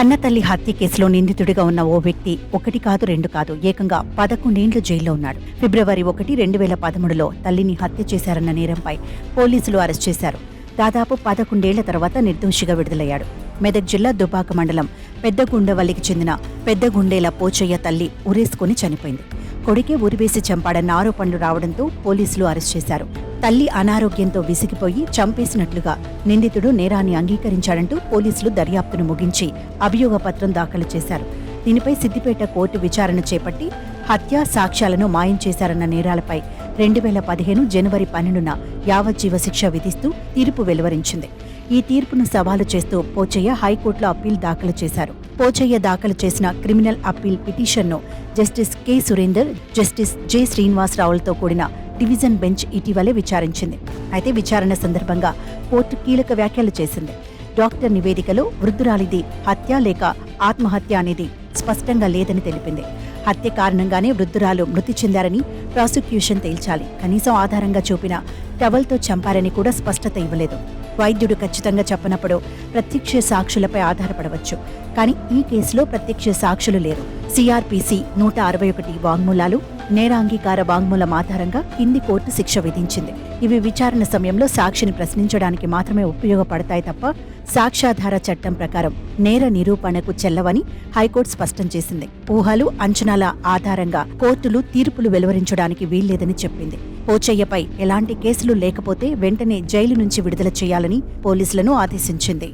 కన్నతల్లి హత్య కేసులో నిందితుడిగా ఉన్న ఓ వ్యక్తి ఒకటి కాదు రెండు కాదు ఏకంగా 11 ఏళ్లు జైల్లో ఉన్నాడు. ఫిబ్రవరి 1, 2013లో తల్లిని హత్య చేశారన్న నేరంపై పోలీసులు అరెస్ట్ చేశారు. దాదాపు 11 ఏళ్ల తర్వాత నిర్దోషిగా విడుదలయ్యాడు. మెదక్ జిల్లా దుబాక మండలం పెద్దగుండవల్లికి చెందిన పెద్దగుండేల పోచయ్య తల్లి ఉరేసుకుని చనిపోయింది. కొడుకే ఉరివేసి చంపాడన్న ఆరోపణలు రావడంతో పోలీసులు అరెస్ట్ చేశారు. తల్లి అనారోగ్యంతో విసిగిపోయి చంపేసినట్లుగా నిందితుడు నేరాన్ని అంగీకరించాడంటూ పోలీసులు దర్యాప్తును ముగించి అభియోగ పత్రం దాఖలు చేశారు. దీనిపై సిద్దిపేట కోర్టు విచారణ చేపట్టి హత్య సాక్ష్యాలను మాయం చేశారన్న నేరాలపై 2015 జనవరి 12న యావజ్జీవ శిక్ష విధిస్తూ తీర్పు వెలువరించింది. ఈ తీర్పును సవాలు చేస్తూ పోచయ్య హైకోర్టులో అప్పీల్ దాఖలు చేశారు. పోచయ్య దాఖలు చేసిన క్రిమినల్ అప్పీల్ పిటిషన్ను justice K Surender, justice J శ్రీనివాసరావులతో కూడిన డివిజన్ బెంచ్ ఇటీవలే విచారించింది. అయితే విచారణ సందర్భంగా కోర్టు కీలక వ్యాఖ్యలు చేసింది. డాక్టర్ నివేదికలో వృద్ధురాలిది హత్య లేక ఆత్మహత్య అనేది స్పష్టంగా లేదని తెలిపింది. హత్య కారణంగానే వృద్ధురాలు మృతి చెందారని ప్రాసిక్యూషన్ తేల్చాలి. కనీసం ఆధారంగా చూపిన టవల్తో చంపారని కూడా స్పష్టత ఇవ్వలేదు. వైద్యుడు ఖచ్చితంగా చెప్పనప్పుడు ప్రత్యక్ష సాక్షులపై ఆధారపడవచ్చు. కానీ ఈ కేసులో ప్రత్యక్ష సాక్షులు లేరు. సిఆర్పిసి 161 వాంగ్మూలాలు, నేరాంగీకార వాంగ్మూలం ఆధారంగా కింది కోర్టు శిక్ష విధించింది. ఇవి విచారణ సమయంలో సాక్షిని ప్రశ్నించడానికి మాత్రమే ఉపయోగపడతాయి తప్ప సాక్ష్యాధార చట్టం ప్రకారం నేర నిరూపణకు చెల్లవని హైకోర్టు స్పష్టం చేసింది. ఊహలు, అంచనాల ఆధారంగా కోర్టులు తీర్పులు వెలువరించడానికి వీల్లేదని చెప్పింది. పోచయ్యపై ఎలాంటి కేసులు లేకపోతే వెంటనే జైలు నుంచి విడుదల చేయాలని పోలీసులను ఆదేశించింది.